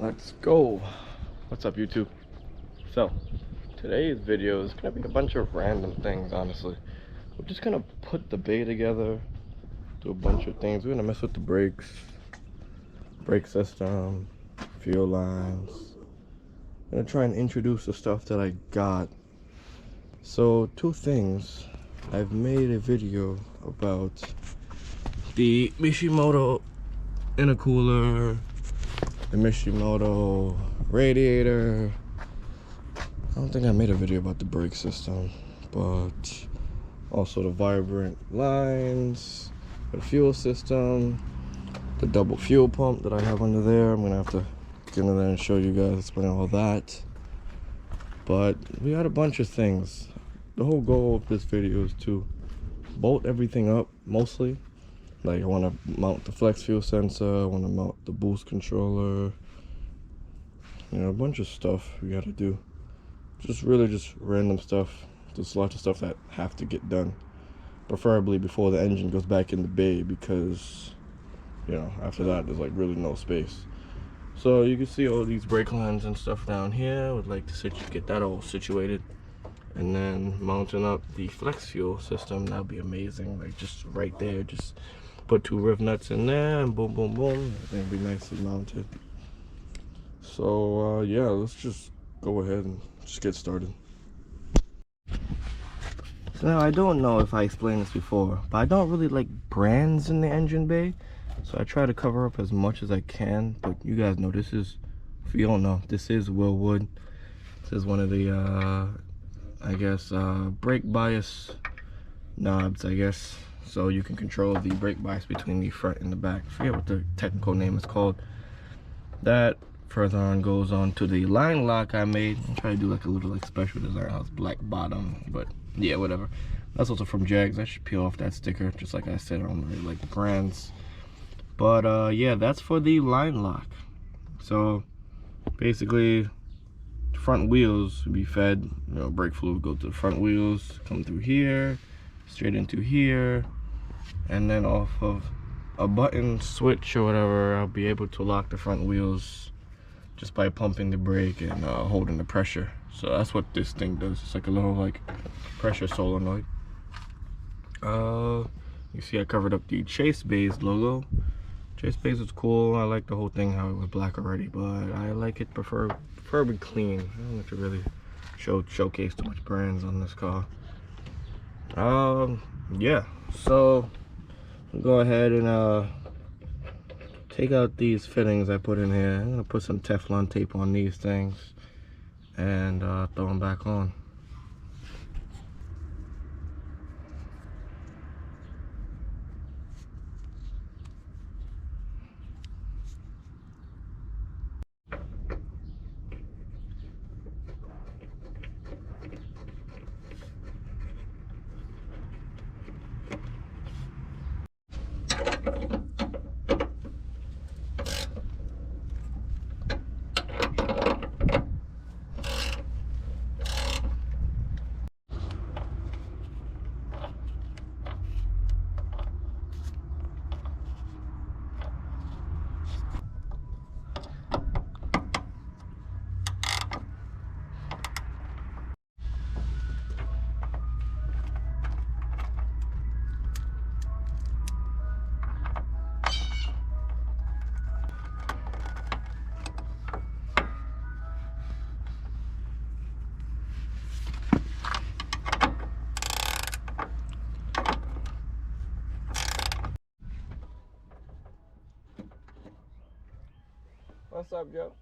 Let's go. What's up, YouTube? So today's video is gonna be a bunch of random things. Honestly, we're just gonna put the bay together, do a bunch of things. We're gonna mess with the brakes, brake system, fuel lines. I'm gonna try and introduce the stuff that I got. So two things. I've made a video about the Mishimoto intercooler, the Mishimoto radiator. I don't think I made a video about the brake system, but also the vibrant lines, the fuel system, the double fuel pump that I have under there. I'm gonna have to get into there and show you guys, explain all that. But we got a bunch of things. The whole goal of this video is to bolt everything up, mostly. Like I want to mount the flex fuel sensor, I want to mount the boost controller, you know, a bunch of stuff we got to do. Just random stuff. Just lots of stuff that have to get done, preferably before the engine goes back in the bay, because, you know, after that there's like really no space. So you can see all these brake lines and stuff down here. I would like to get that all situated, and then mounting up the flex fuel system. That'd be amazing. Like just right there, just put 2 riv nuts in there and boom boom boom, I think it'd be nicely mounted. So yeah, let's just go ahead and just get started. So now, I don't know if I explained this before, but I don't really like brands in the engine bay, so I try to cover up as much as I can. But you guys know, this is, if you don't know, this is Willwood. This is one of the I guess brake bias knobs, I guess, so you can control the brake bias between the front and the back. I forget what the technical name is called. That further on goes on to the line lock I made. I'll try to do like a little like special design. How it's black bottom, but yeah, whatever. That's also from Jags. I should peel off that sticker. Just like I said, I don't really like brands. But yeah, that's for the line lock. So basically, front wheels would be fed, you know, brake fluid would go to the front wheels, come through here, straight into here, and then off of a button switch or whatever, I'll be able to lock the front wheels just by pumping the brake and holding the pressure. So that's what this thing does. It's like a little like pressure solenoid. You see I covered up the Chase Bays logo. Chase Bays is cool. I like the whole thing how it was black already, but I like it preferably clean. I don't like to really showcase too much brands on this car. Yeah, so I'll go ahead and take out these fittings I put in here. I'm gonna put some Teflon tape on these things and throw them back on. What's up, Joe?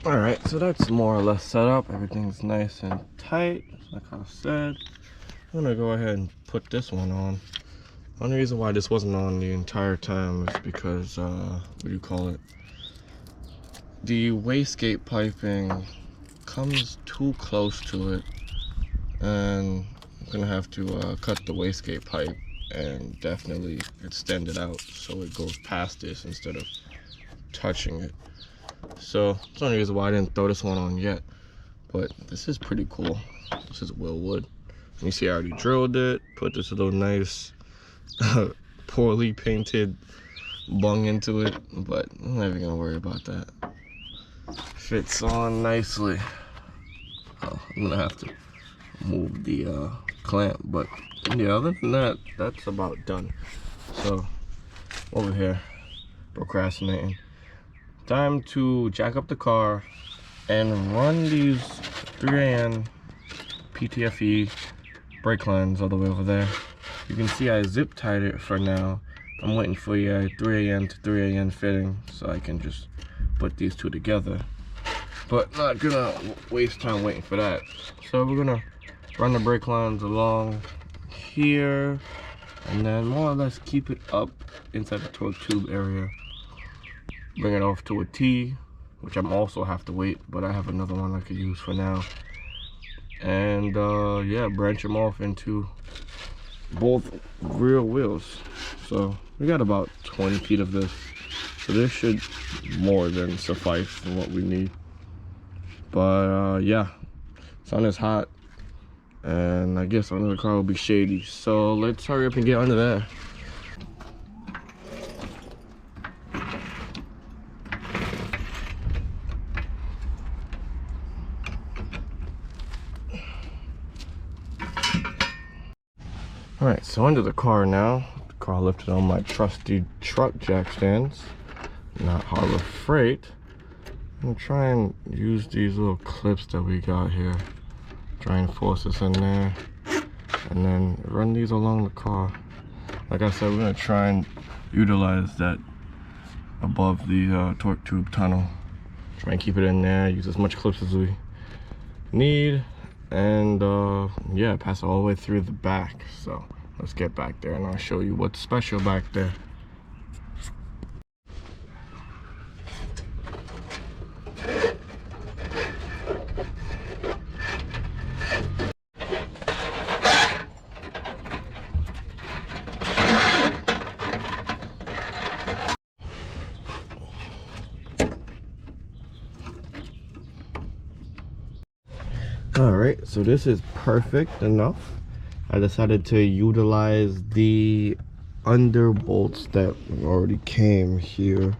Alright, so that's more or less set up. Everything's nice and tight, like I said. I'm gonna go ahead and put this one on. The only reason why this wasn't on the entire time is because, what do you call it? The wastegate piping comes too close to it, and I'm gonna have to cut the wastegate pipe and definitely extend it out so it goes past this instead of touching it. So that's the only reason why I didn't throw this one on yet. but this is pretty cool. This is well wood. You see I already drilled it, put this little nice poorly painted bung into it, but I'm not even gonna worry about that. Fits on nicely. Oh, I'm gonna have to move the clamp, but yeah, other than that, that's about done. So over here, procrastinating. Time to jack up the car and run these 3AN PTFE brake lines all the way over there. You can see I zip tied it for now. I'm waiting for a 3AN to 3AN fitting so I can just put these two together. But not gonna waste time waiting for that. So we're gonna run the brake lines along here and then more or less keep it up inside the torque tube area. Bring it off to a T, which I'm also have to wait, but I have another one I could use for now. And yeah, branch them off into both rear wheels. So we got about 20 feet of this. So this should more than suffice for what we need. But yeah, sun is hot and I guess under the car will be shady. So let's hurry up and get under there. Alright, so under the car now. The car lifted on my trusty truck jack stands, not Harbor Freight. I'm gonna try and use these little clips that we got here. Try and force this in there and then run these along the car. Like I said, we're gonna try and utilize that above the torque tube tunnel. Try and keep it in there, use as much clips as we need, and yeah, pass it all the way through the back. So let's get back there and I'll show you what's special back there. Alright, so this is perfect enough. I decided to utilize the under bolts that already came here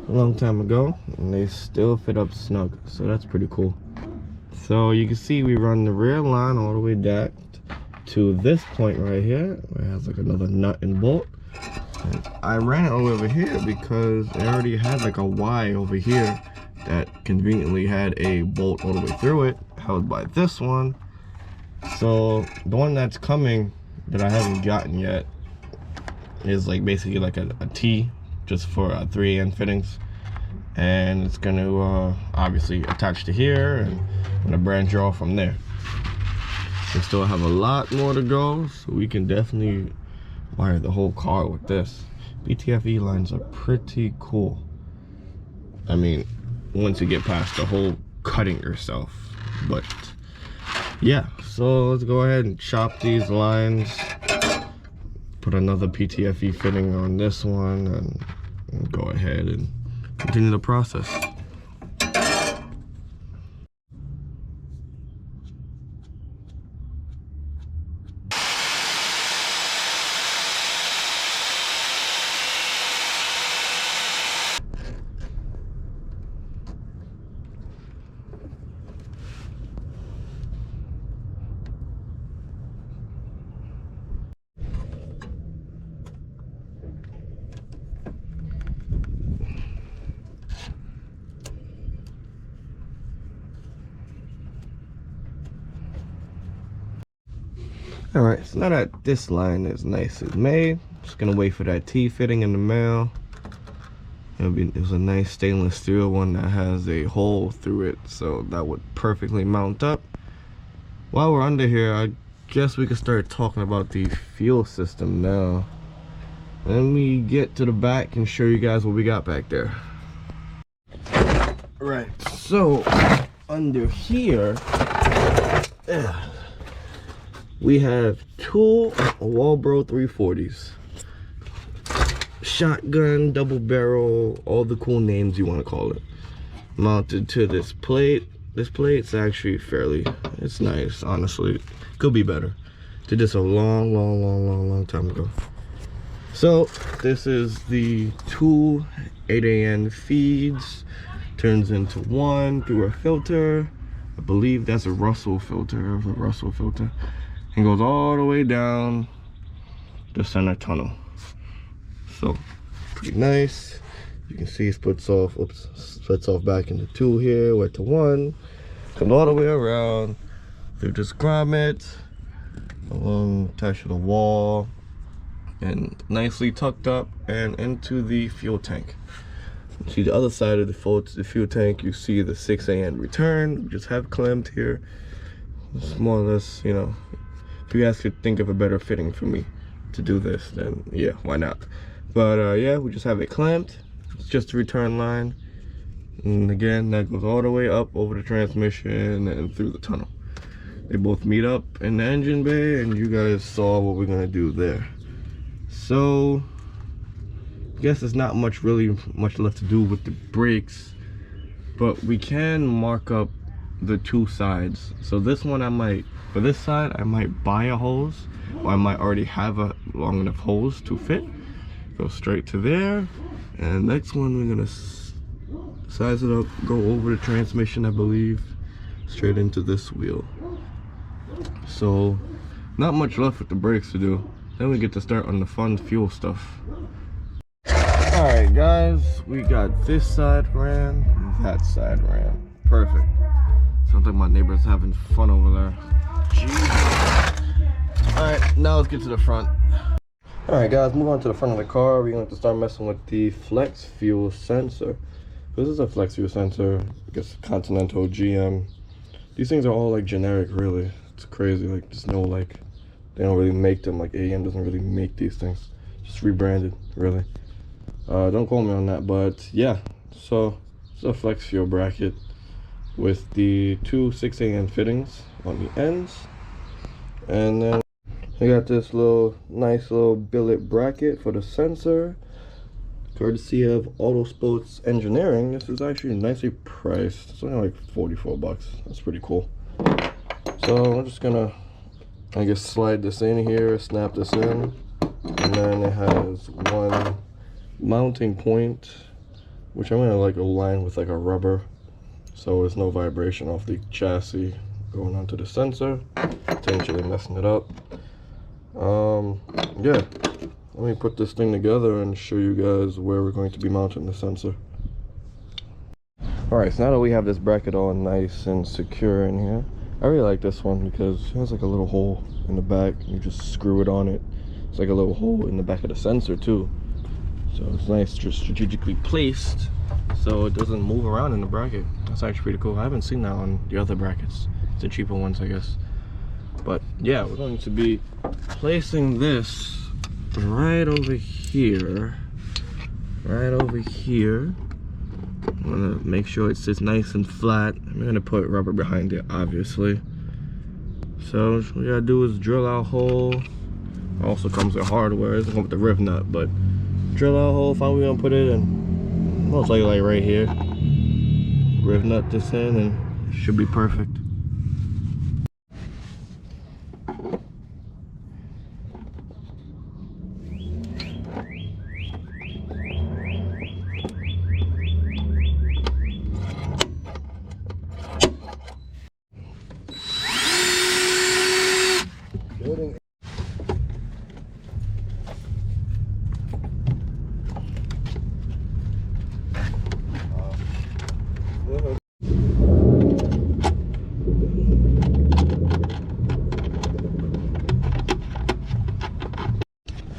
a long time ago, and they still fit up snug, so that's pretty cool. So you can see we run the rear line all the way back to this point right here, where it has like another nut and bolt. And I ran it all over here because it already had like a Y over here that conveniently had a bolt all the way through it, held by this one. So the one that's coming that I haven't gotten yet is like basically like a T, just for 3AN fittings, and it's going to obviously attach to here, and I'm going to branch off from there. We still have a lot more to go, so we can definitely wire the whole car with this. BTFE lines are pretty cool. I mean, once you get past the whole cutting yourself, but yeah. So let's go ahead and chop these lines, put another PTFE fitting on this one, and go ahead and continue the process. Alright, so now that this line is nice and made, just gonna wait for that T fitting in the mail. It was a nice stainless steel one that has a hole through it, so that would perfectly mount up. While we're under here, I guess we could start talking about the fuel system now. Let me get to the back and show you guys what we got back there. Right, so under here, we have two Walbro 340s. Shotgun, double barrel, all the cool names you want to call it. Mounted to this plate. this plate's actually it's nice, honestly. Could be better. Did this a long time ago. So this is the two 8AN feeds, turns into one through a filter. I believe that's a Russell filter, and goes all the way down the center tunnel. So pretty nice. You can see it splits off back into two here, went to one, comes all the way around through this grommet, along attached to the wall, and nicely tucked up and into the fuel tank. You see the other side of the fuel tank, you see the 6AN return. We just have clamped here. It's more or less, you know, if you guys could think of a better fitting for me to do this, then yeah, why not? But yeah, we just have it clamped. It's just a return line, and again, that goes all the way up over the transmission and through the tunnel. They both meet up in the engine bay, and you guys saw what we're gonna do there. So I guess there's not really much left to do with the brakes, but we can mark up the two sides. So this one, for this side I might buy a hose, or I might already have a long enough hose to fit. Go straight to there, and next one we're gonna size it up, go over the transmission, I believe, straight into this wheel. So not much left with the brakes to do. Then we get to start on the fun fuel stuff. Alright guys, we got this side ran, that side ran. Perfect. Sounds like my neighbor's having fun over there. Jeez. Alright, now let's get to the front. Alright guys, move on to the front of the car. We're going to start messing with the flex fuel sensor. This is a flex fuel sensor, I guess Continental, GM. These things are all like generic, really. It's crazy, like there's no like, they don't really make them, like AM doesn't really make these things. Just rebranded, really. Don't quote me on that, but yeah. So it's a flex fuel bracket with the two 6AN fittings on the ends, and then we got this nice little billet bracket for the sensor, courtesy of Auto Sports Engineering. This is actually nicely priced. It's only like 44 bucks. That's pretty cool. So I'm just gonna, I guess, slide this in here, snap this in, and then it has one mounting point, which I'm gonna like align with like a rubber, so there's no vibration off the chassis going onto the sensor, potentially messing it up. Yeah, let me put this thing together and show you guys where we're going to be mounting the sensor. Alright, so now that we have this bracket all nice and secure in here, I really like this one because it has like a little hole in the back. You just screw it on it. It's like a little hole in the back of the sensor too. So it's nice, just strategically placed so it doesn't move around in the bracket. That's actually pretty cool. I haven't seen that on the other brackets. It's the cheaper ones, I guess. But yeah, we're going to be placing this right over here. I'm gonna make sure it sits nice and flat. I'm gonna put rubber behind it, obviously. So what we gotta do is drill our hole. It also comes with hardware. It doesn't come with the riv nut, but drill our hole, find where we're gonna put it, and most likely like right here. Riv nut this in, and it should be perfect.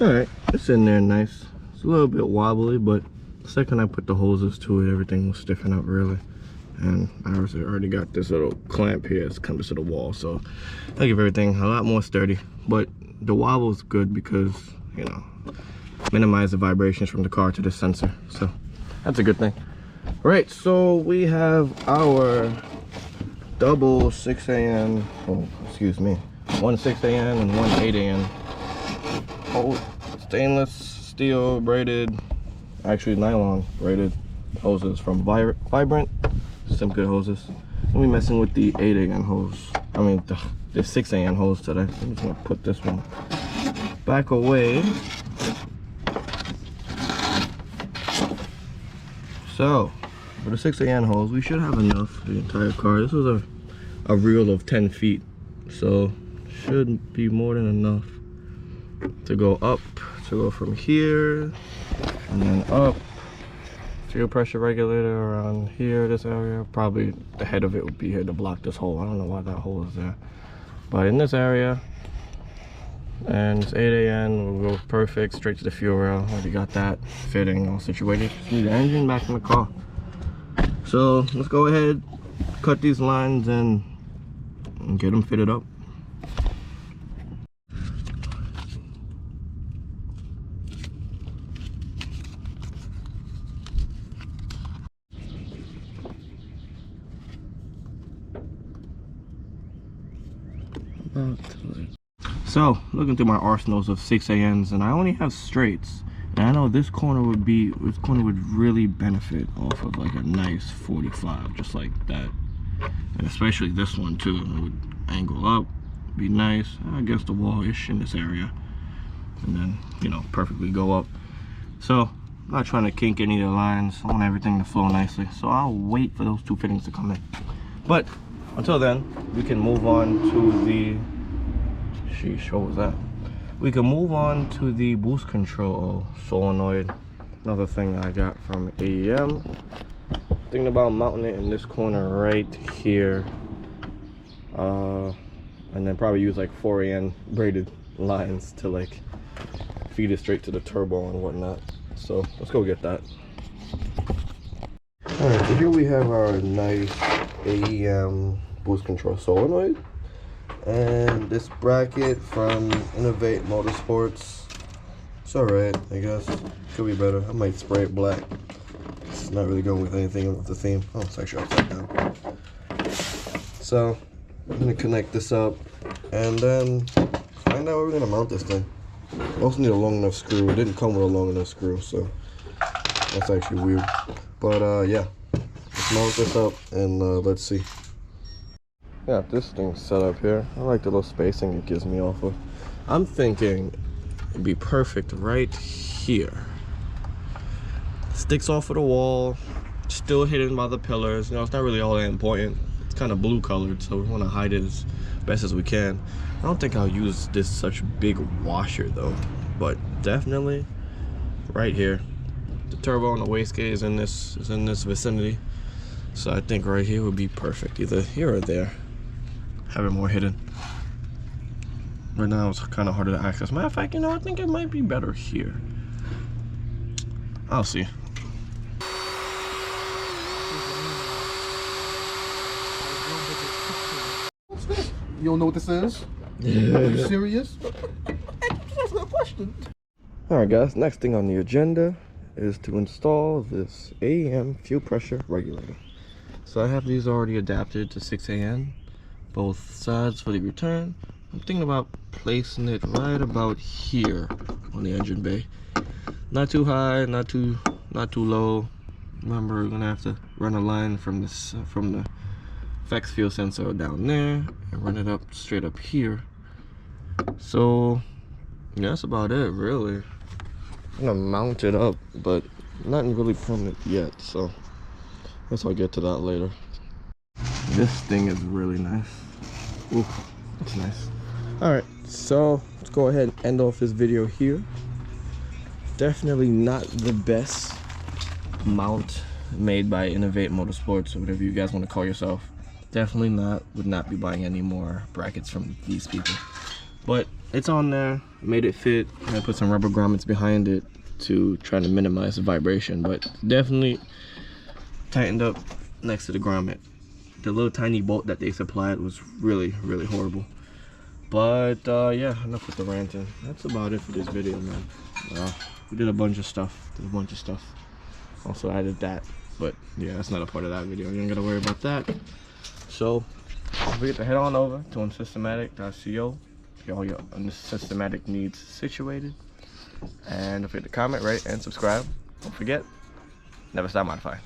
Alright, it's in there nice. It's a little bit wobbly, but the second I put the hoses to it, everything will stiffen up really. And I already got this little clamp here. It's comes to the wall, so I give everything a lot more sturdy. But the wobble is good because, you know, minimize the vibrations from the car to the sensor. So that's a good thing. Alright, so we have our double 6AN, excuse me, one 6AN and one 8AN. Oh, stainless steel braided, actually nylon braided hoses from Vibrant. Some good hoses. We'll be messing with the 8 AN hose. I mean, the 6 AN hose today. I'm just gonna put this one back away. So, for the 6 AN hose, we should have enough for the entire car. This was a reel of 10 feet, so shouldn't be more than enough to go up, to go from here and then up. Fuel pressure regulator around here, this area. Probably the head of it would be here to block this hole. I don't know why that hole is there, but in this area. And it's 8 AN will go perfect straight to the fuel rail. Already got that fitting all situated. Just need the engine back in the car. So let's go ahead, cut these lines and get them fitted up. So looking through my arsenals of 6 ANs, and I only have straights, and I know this corner would really benefit off of like a nice 45, just like that. And especially this one too, it would angle up, be nice against the wall-ish in this area, and then, you know, perfectly go up. So I'm not trying to kink any of the lines. I want everything to flow nicely, so I'll wait for those two fittings to come in. But until then, we can move on to the sheesh, what was that? We can move on to the boost control solenoid. Another thing I got from AEM. Thinking about mounting it in this corner right here, and then probably use like 4 AN braided lines to like feed it straight to the turbo and whatnot. So let's go get that. All right, so here we have our nice AEM boost control solenoid, and this bracket from Innovate Motorsports. It's alright, I guess. Could be better. I might spray it black. It's not really going with anything with the theme. Oh, it's actually upside down. So I'm gonna connect this up and then find out where we're gonna mount this thing. I also need a long enough screw. It didn't come with a long enough screw, so that's actually weird. But yeah, let's mount this up and let's see. Yeah, this thing's set up here. I like the little spacing it gives me off of. I'm thinking it'd be perfect right here. Sticks off of the wall, still hidden by the pillars. You know, it's not really all that important. It's kind of blue colored, so we want to hide it as best as we can. I don't think I'll use this such big washer though, but definitely right here. The turbo and the wastegate is in this vicinity, so I think right here would be perfect, either here or there. Have it more hidden. Right now it's kind of harder to access. Matter of fact, you know, I think it might be better here. I'll see. You don't know what this is? Are you serious? That's a question. Alright guys, next thing on the agenda is to install this AEM fuel pressure regulator. So I have these already adapted to 6 AN, both sides for the return. I'm thinking about placing it right about here on the engine bay. Not too high, not too low. Remember, we're gonna have to run a line from the FX fuel sensor down there and run it up straight up here. So yeah, that's about it really. I'm gonna mount it up, but nothing really permanent yet, so I guess I'll get to that later. This thing is really nice. Ooh, that's nice. Alright, so let's go ahead and end off this video here. Definitely not the best mount made by Innovate Motorsports, or whatever you guys want to call yourself. Definitely not, would not be buying any more brackets from these people. But it's on there, made it fit. I put some rubber grommets behind it to try to minimize the vibration, but definitely tightened up next to the grommet. The little tiny bolt that they supplied was really horrible. But yeah, enough with the ranting. That's about it for this video, man. We did a bunch of stuff. Also added that, but yeah, that's not a part of that video. You ain't gotta worry about that. So don't forget to head on over to unsystematic.co, get all your unsystematic needs situated, and don't forget to comment, rate, and subscribe. Don't forget, never stop modifying.